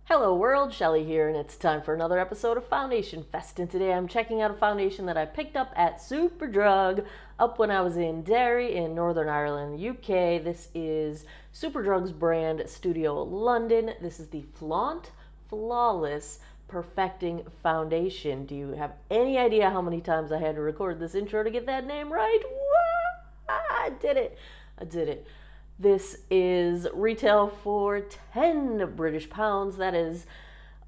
Hello world, Shelly here, and it's time for another episode of Foundation Fest. And today I'm checking out a foundation that I picked up at Superdrug up when I was in Derry in Northern Ireland, UK. This is Superdrug's brand Studio London. This is the Flaunt Flawless Perfecting Foundation. Do you have any idea how many times I had to record this intro to get that name right? I did it. This is retail for 10 British pounds. That is,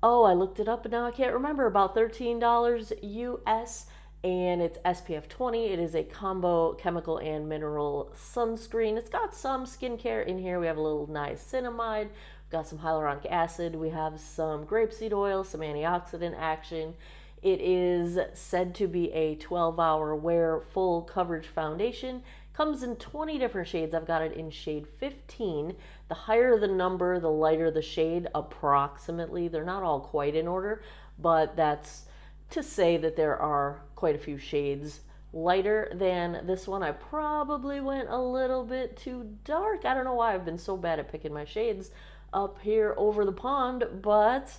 I looked it up and now I can't remember, about $13 US, and it's SPF 20. It is a combo chemical and mineral sunscreen. It's got some skincare in here. We have a little niacinamide, we've got some hyaluronic acid, we have some grapeseed oil, some antioxidant action. It is said to be a 12-hour wear full coverage foundation. Comes in 20 different shades. I've got it in shade 15. The higher the number, the lighter the shade, approximately. They're not all quite in order, but that's to say that there are quite a few shades lighter than this one. I probably went a little bit too dark. I don't know why I've been so bad at picking my shades up here over the pond, but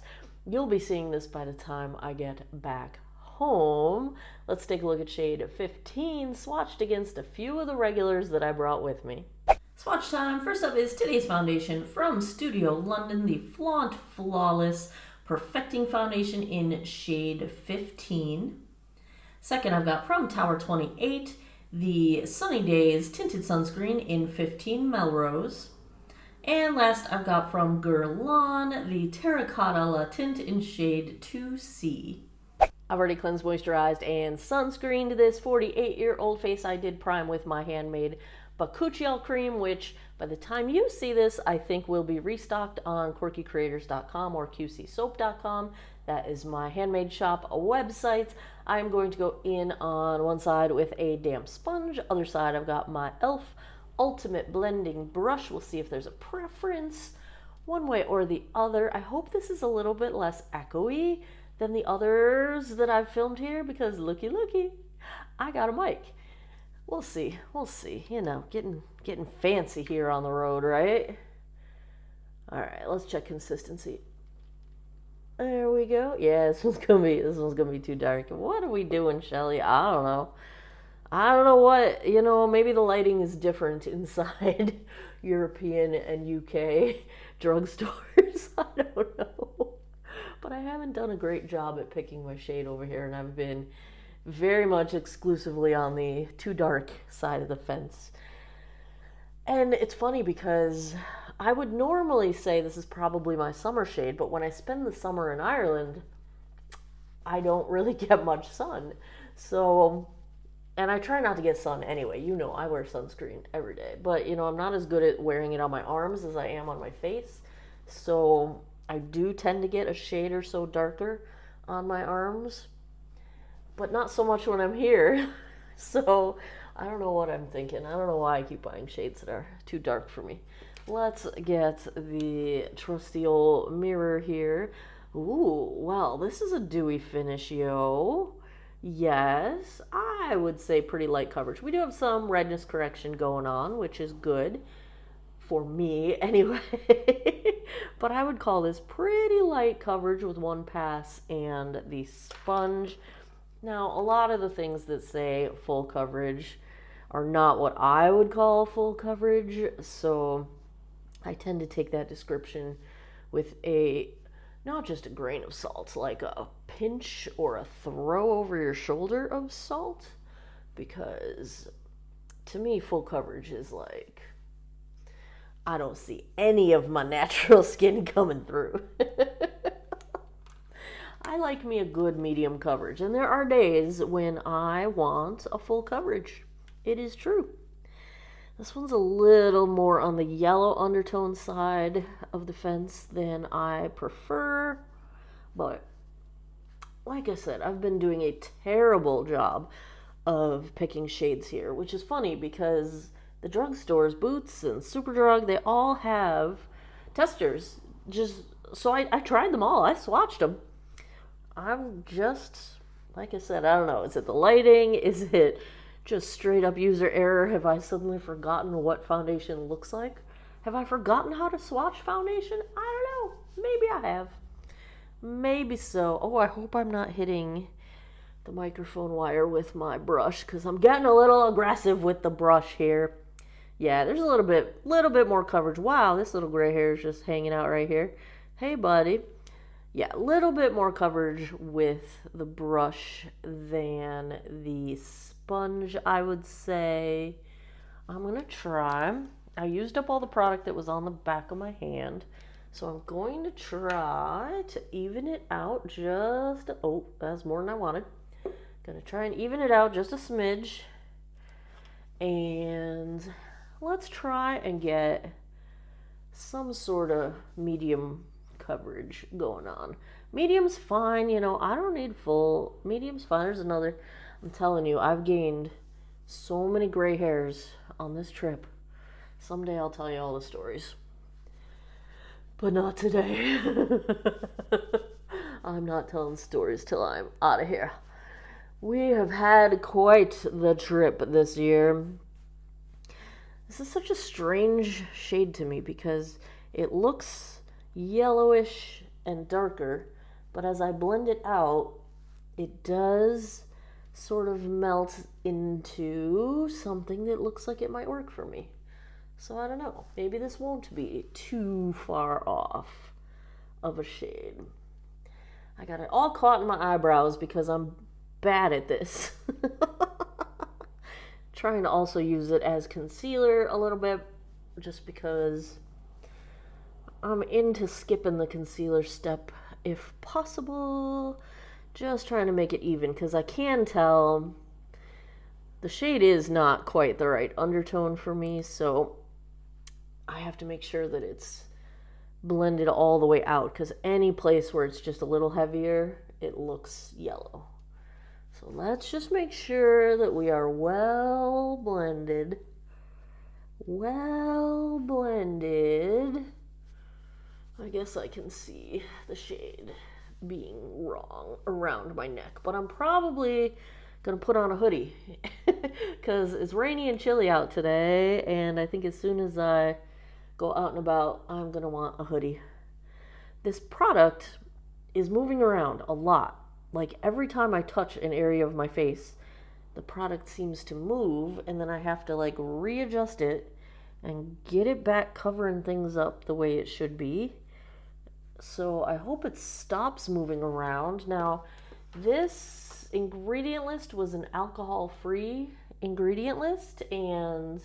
you'll be seeing this by the time I get back home. Let's take a look at shade 15, swatched against a few of the regulars that I brought with me. Swatch time. First up is today's foundation from Studio London, the Flaunt Flawless Perfecting Foundation in shade 15. Second, I've got from Tower 28, the Sunny Days Tinted Sunscreen in 15 Melrose. And last, I've got from Guerlain, the Terracotta La Tint in shade 2C. I've already cleansed, moisturized, and sunscreened this 48-year-old face. I did prime with my handmade bakuchiol cream, which by the time you see this, I think will be restocked on quirkycreators.com or qcsoap.com. That is my handmade shop website. I'm going to go in on one side with a damp sponge. Other side, I've got my e.l.f. Ultimate Blending Brush. We'll see if there's a preference one way or the other. I hope this is a little bit less echoey than the others that I've filmed here, because looky, I got a mic. We'll see. You know, getting fancy here on the road, right? All right, let's check consistency. There we go. Yeah, this one's gonna be too dark. What are we doing, Shelly? I don't know what, maybe the lighting is different inside European and UK drugstores. I don't know. But I haven't done a great job at picking my shade over here, and I've been very much exclusively on the too dark side of the fence. And it's funny because I would normally say this is probably my summer shade, but when I spend the summer in Ireland, I don't really get much sun. So, and I try not to get sun anyway. I wear sunscreen every day, but I'm not as good at wearing it on my arms as I am on my face. So I do tend to get a shade or so darker on my arms, but not so much when I'm here. So I don't know what I'm thinking. I don't know why I keep buying shades that are too dark for me. Let's get the trusty old mirror here. Ooh, well, this is a dewy finish, yo. Yes, I would say pretty light coverage. We do have some redness correction going on, which is good for me anyway. But I would call this pretty light coverage with one pass and the sponge. Now, a lot of the things that say full coverage are not what I would call full coverage, so I tend to take that description with not just a grain of salt, like a pinch or a throw over your shoulder of salt, because to me, full coverage is like, I don't see any of my natural skin coming through. I like me a good medium coverage, and there are days when I want a full coverage. It is true. This one's a little more on the yellow undertone side of the fence than I prefer, but like I said, I've been doing a terrible job of picking shades here, which is funny because the drugstores, Boots and Superdrug, they all have testers. So I tried them all. I swatched them. I'm just, like I said, I don't know. Is it the lighting? Is it just straight up user error? Have I suddenly forgotten what foundation looks like? Have I forgotten how to swatch foundation? I don't know. Maybe I have. Maybe so. Oh, I hope I'm not hitting the microphone wire with my brush, because I'm getting a little aggressive with the brush here. Yeah, there's a little bit more coverage. Wow, this little gray hair is just hanging out right here. Hey, buddy. Yeah, a little bit more coverage with the brush than the sponge, I would say. I'm going to try. I used up all the product that was on the back of my hand. So I'm going to try to even it out just... Oh, that's more than I wanted. Going to try and even it out just a smidge. And let's try and get some sort of medium coverage going on. Medium's fine, you know, I don't need full. Medium's fine. There's another. I'm telling you, I've gained so many gray hairs on this trip. Someday I'll tell you all the stories. But not today. I'm not telling stories till I'm out of here. We have had quite the trip this year. This is such a strange shade to me because it looks yellowish and darker, but as I blend it out, it does sort of melt into something that looks like it might work for me. So I don't know. Maybe this won't be too far off of a shade. I got it all caught in my eyebrows because I'm bad at this. Trying to also use it as concealer a little bit just because I'm into skipping the concealer step if possible. Just trying to make it even because I can tell the shade is not quite the right undertone for me, so I have to make sure that it's blended all the way out because any place where it's just a little heavier, it looks yellow. So let's just make sure that we are well blended. Well blended. I guess I can see the shade being wrong around my neck, but I'm probably gonna put on a hoodie because it's rainy and chilly out today, and I think as soon as I go out and about, I'm gonna want a hoodie. This product is moving around a lot. Like every time I touch an area of my face, the product seems to move, and then I have to like readjust it and get it back covering things up the way it should be. So I hope it stops moving around. Now, this ingredient list was an alcohol-free ingredient list, and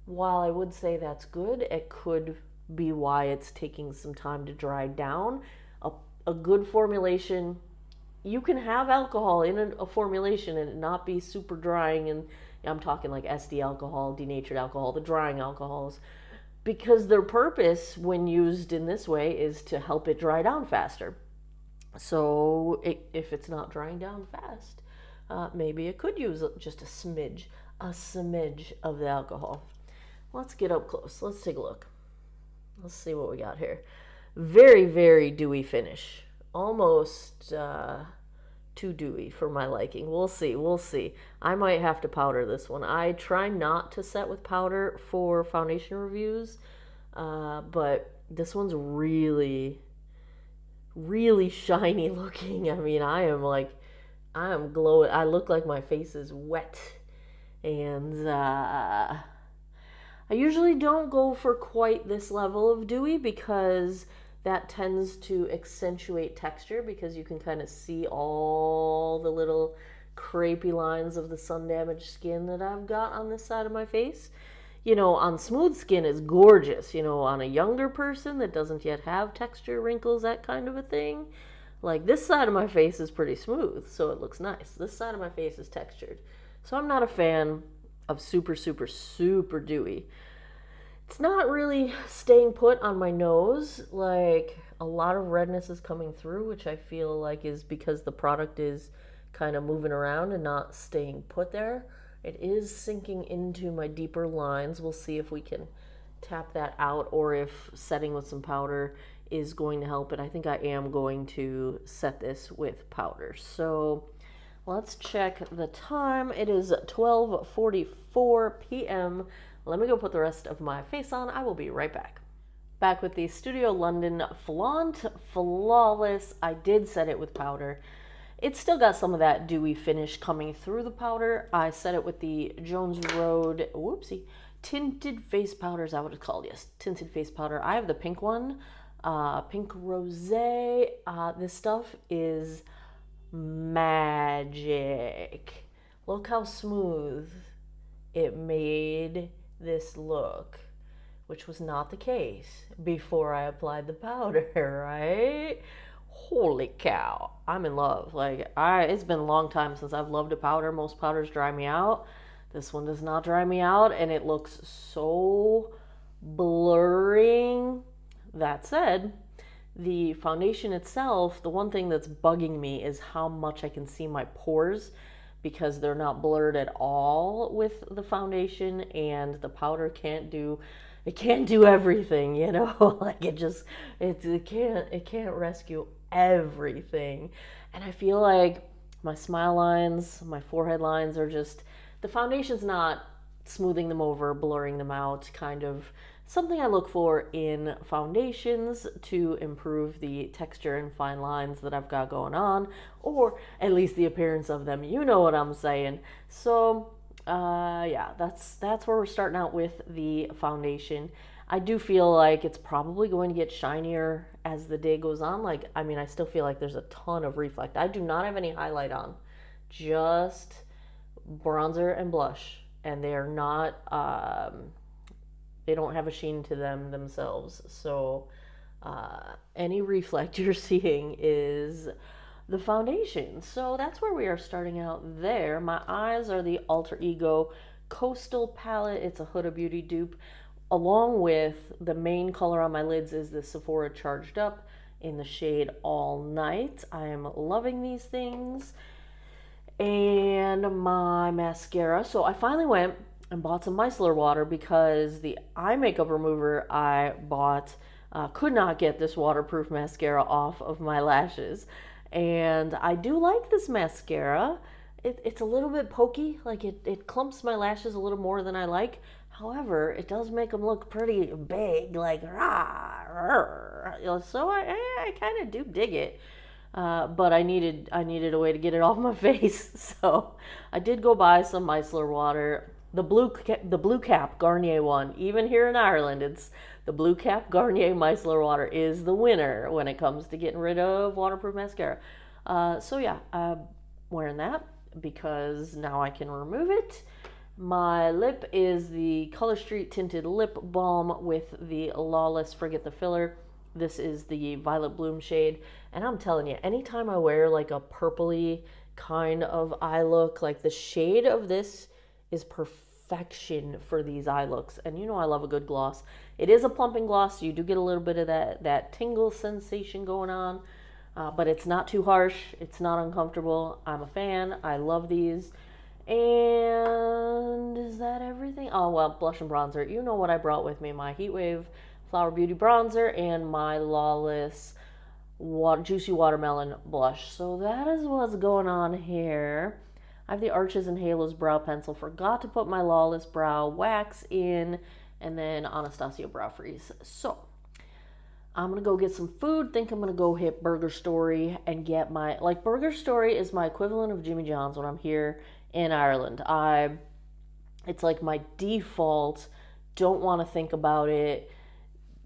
while I would say that's good, it could be why it's taking some time to dry down. A good formulation, you can have alcohol in a formulation and it not be super drying, and I'm talking like SD alcohol, denatured alcohol, the drying alcohols, because their purpose when used in this way is to help it dry down faster. So if it's not drying down fast, maybe it could use just a smidge of the alcohol. Let's get up close. Let's take a look. Let's see what we got here. Very, very dewy finish. Almost too dewy for my liking. We'll see. I might have to powder this one. I try not to set with powder for foundation reviews, but this one's really, really shiny looking. I mean, I am glowing. I look like my face is wet. And I usually don't go for quite this level of dewy because that tends to accentuate texture, because you can kind of see all the little crepey lines of the sun-damaged skin that I've got on this side of my face. You know, on smooth skin it's gorgeous. You know, on a younger person that doesn't yet have texture, wrinkles, that kind of a thing, like this side of my face is pretty smooth, so it looks nice. This side of my face is textured. So I'm not a fan of super, super, super dewy. It's not really staying put on my nose. Like, a lot of redness is coming through, which I feel like is because the product is kind of moving around and not staying put there. It is sinking into my deeper lines. We'll see if we can tap that out or if setting with some powder is going to help it. I think I am going to set this with powder. So let's check the time. It is 12:44 p.m. Let me go put the rest of my face on. I will be right back. Back with the Studio London Flaunt Flawless. I did set it with powder. It's still got some of that dewy finish coming through the powder. I set it with the Jones Road, whoopsie, tinted face powder. Is that what it's called? Yes, tinted face powder. I have the pink one, pink rosé. This stuff is magic. Look how smooth it made this look, which was not the case before I applied the powder, right? Holy cow, I'm in love. It's been a long time since I've loved a powder. Most powders dry me out. This one does not dry me out, and it looks so blurring. That said, the foundation itself, the one thing that's bugging me is how much I can see my pores, because they're not blurred at all with the foundation, and the powder can't do everything, you know. It can't rescue everything. And I feel like my smile lines, my forehead lines are just, the foundation's not smoothing them over, blurring them out, kind of something I look for in foundations to improve the texture and fine lines that I've got going on, or at least the appearance of them. You know what I'm saying. So yeah, that's where we're starting out with the foundation. I do feel like it's probably going to get shinier as the day goes on. I still feel like there's a ton of reflect. I do not have any highlight on, just bronzer and blush, and they are not they don't have a sheen to them themselves. So any reflect you're seeing is the foundation. So that's where we are starting out there. My eyes are the Alter Ego Coastal palette. It's a Huda Beauty dupe. Along with the main color on my lids is the Sephora Charged Up in the shade All Night. I am loving these things. And my mascara. So I finally went and bought some micellar water because the eye makeup remover I bought could not get this waterproof mascara off of my lashes. And I do like this mascara. It's a little bit pokey, like it clumps my lashes a little more than I like. However, it does make them look pretty big, like rah, rah. So I kind of do dig it. But I needed a way to get it off my face, so I did go buy some micellar water. The blue cap Garnier one, even here in Ireland, it's the blue cap Garnier micellar water is the winner when it comes to getting rid of waterproof mascara. So yeah, I'm wearing that because now I can remove it. My lip is the Color Street Tinted Lip Balm with the Lawless Forget the Filler. This is the Violet Bloom shade, and I'm telling you, anytime I wear like a purpley kind of eye look, like the shade of this is perfection for these eye looks. And you know I love a good gloss. It is a plumping gloss, so you do get a little bit of that tingle sensation going on, but it's not too harsh. It's not uncomfortable. I'm a fan. I love these. And is that everything? Oh, well, blush and bronzer. You know what I brought with me. My Heatwave Flower Beauty bronzer and my Lawless Juicy Watermelon blush. So that is what's going on here. I have the Arches and Halos brow pencil. Forgot to put my Lawless brow wax in, and then Anastasia brow freeze. So I'm gonna go get some food. Think I'm gonna go hit Burger Story and get my, like, Burger Story is my equivalent of Jimmy John's when I'm here in Ireland. It's like my default, don't want to think about it.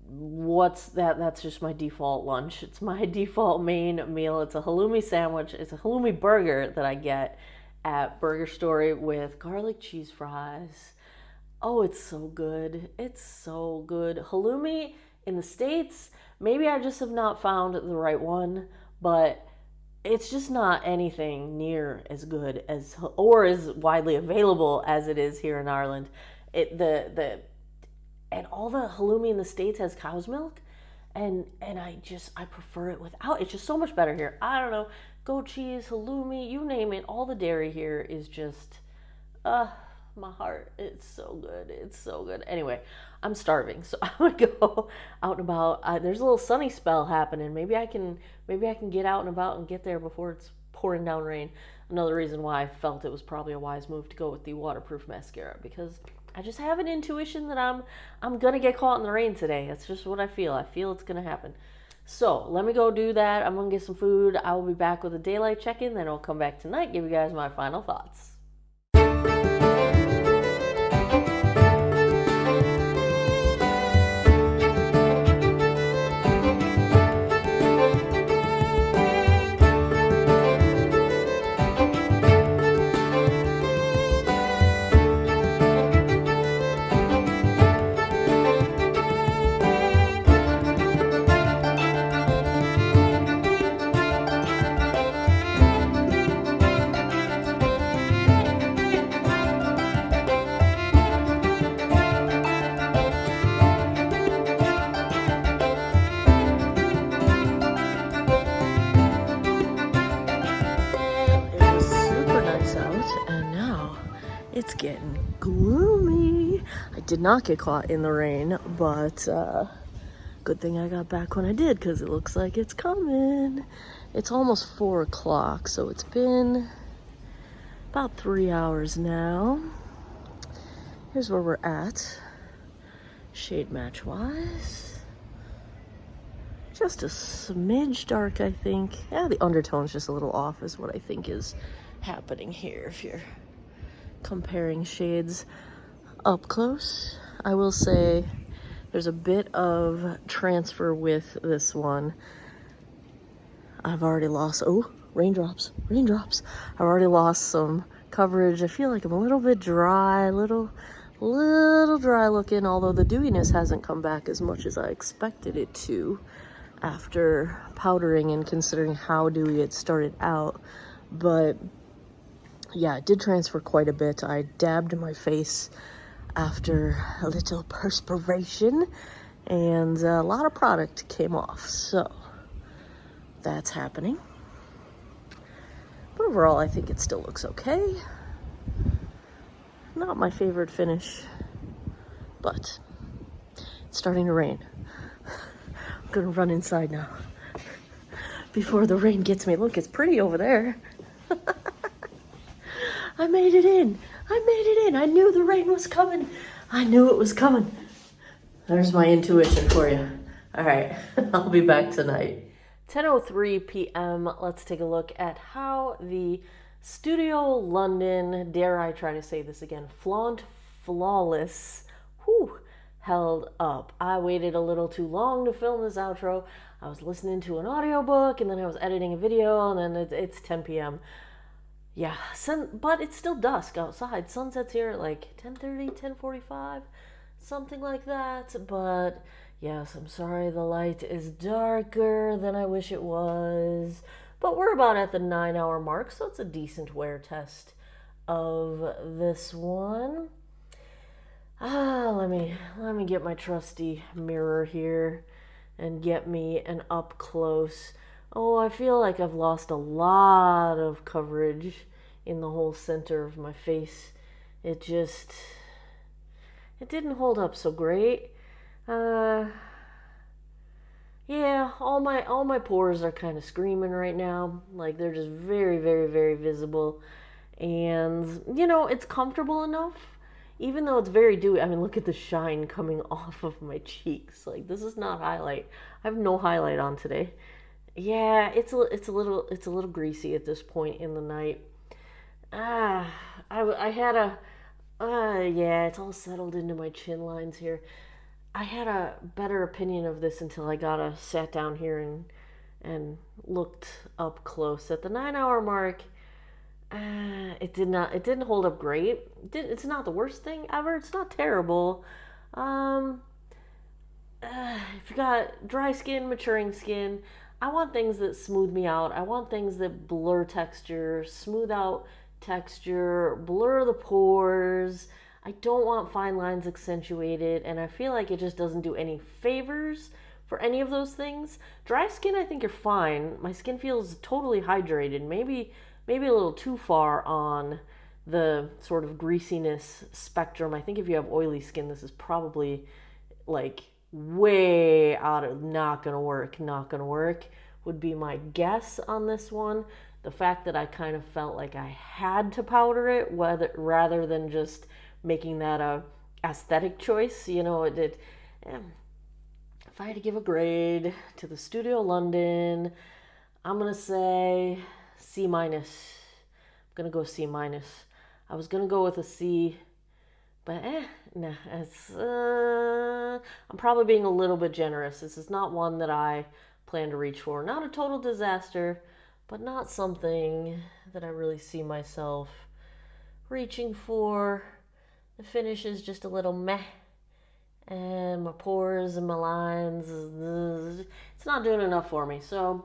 What's that? That's just my default lunch. It's my default main meal. It's a halloumi sandwich. It's a halloumi burger that I get at Burger Story with garlic cheese fries. Oh, it's so good. It's so good. Halloumi in the States, maybe I just have not found the right one, but it's just not anything near as good as, or as widely available as it is here in Ireland. And all the halloumi in the States has cow's milk, and I prefer it without. It's just so much better here. I don't know, goat cheese, halloumi, you name it. All the dairy here is just, my heart. It's so good. It's so good. Anyway, I'm starving, so I'm gonna go out and about. There's a little sunny spell happening. Maybe I can get out and about and get there before it's pouring down rain. Another reason why I felt it was probably a wise move to go with the waterproof mascara, because I just have an intuition that I'm gonna get caught in the rain today. That's just what I feel. I feel it's gonna happen. So let me go do that. I'm gonna get some food. I will be back with a daylight check-in. Then I'll come back tonight, give you guys my final thoughts. It's getting gloomy. I did not get caught in the rain, but good thing I got back when I did, because it looks like it's coming. It's almost 4 o'clock, so it's been about 3 hours now. Here's where we're at, shade match wise. Just a smidge dark, I think. Yeah, the undertone's just a little off is what I think is happening here if you're comparing shades up close. I will say there's a bit of transfer with this one. I've already lost, raindrops. I've already lost some coverage. I feel like I'm a little bit dry, little dry looking, although the dewiness hasn't come back as much as I expected it to after powdering and considering how dewy it started out. But yeah, it did transfer quite a bit. I dabbed my face after a little perspiration, and a lot of product came off, so that's happening. But overall, I think it still looks okay. Not my favorite finish, but it's starting to rain. I'm gonna run inside now before the rain gets me. Look, it's pretty over there. I made it in. I knew the rain was coming. I knew it was coming. There's my intuition for you. All right, I'll be back tonight. 10:03 p.m. Let's take a look at how the Studio London, dare I try to say this again, Flaunt Flawless, held up. I waited a little too long to film this outro. I was listening to an audiobook, and then I was editing a video, and then it's 10 p.m. Yeah, but it's still dusk outside. Sunset's here at like 10:30, 10:45, something like that. But yes, I'm sorry the light is darker than I wish it was. But we're about at the 9-hour mark, so it's a decent wear test of this one. Let me get my trusty mirror here and get me an up close. Oh, I feel like I've lost a lot of coverage in the whole center of my face. It didn't hold up so great. Yeah, all my pores are kind of screaming right now. Like, they're just very, very, very visible. And, it's comfortable enough, even though it's very dewy. I mean, look at the shine coming off of my cheeks. Like, this is not highlight. I have no highlight on today. Yeah, it's a little greasy at this point in the night. Yeah, it's all settled into my chin lines here. I had a better opinion of this until I sat down here and looked up close. At the 9-hour mark, it didn't hold up great. It's not the worst thing ever. It's not terrible. If you got dry skin, maturing skin, I want things that smooth me out. I want things that blur texture, smooth out texture, blur the pores. I don't want fine lines accentuated, and I feel like it just doesn't do any favors for any of those things. Dry skin, I think you're fine. My skin feels totally hydrated. Maybe a little too far on the sort of greasiness spectrum. I think if you have oily skin, this is probably like way out of not gonna work would be my guess on this one. The fact that I kind of felt like I had to powder it rather than just making that a aesthetic choice. You know, if I had to give a grade to the Studio London, I'm going to say C minus. I'm going to go C minus. I was going to go with a C, but nah, I'm probably being a little bit generous. This is not one that I plan to reach for. Not a total disaster, but not something that I really see myself reaching for. The finish is just a little meh. And my pores and my lines, it's not doing enough for me. So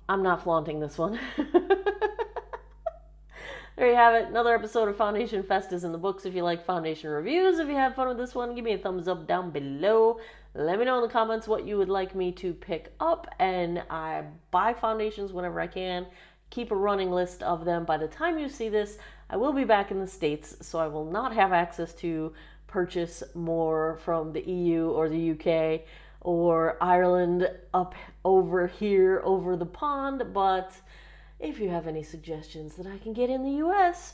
I'm not flaunting this one. There you have it. Another episode of Foundation Fest is in the books. If you like foundation reviews, if you had fun with this one, give me a thumbs up down below. Let me know in the comments what you would like me to pick up. And I buy foundations whenever I can. Keep a running list of them. By the time you see this, I will be back in the States, so I will not have access to purchase more from the EU or the UK or Ireland up over here over the pond. But if you have any suggestions that I can get in the US,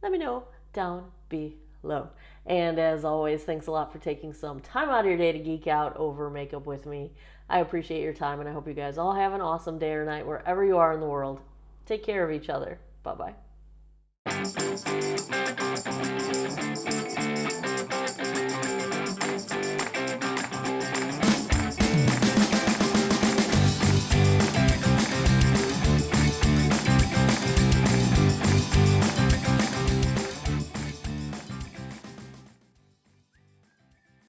let me know down below. And as always, thanks a lot for taking some time out of your day to geek out over makeup with me. I appreciate your time, and I hope you guys all have an awesome day or night wherever you are in the world. Take care of each other. Bye-bye.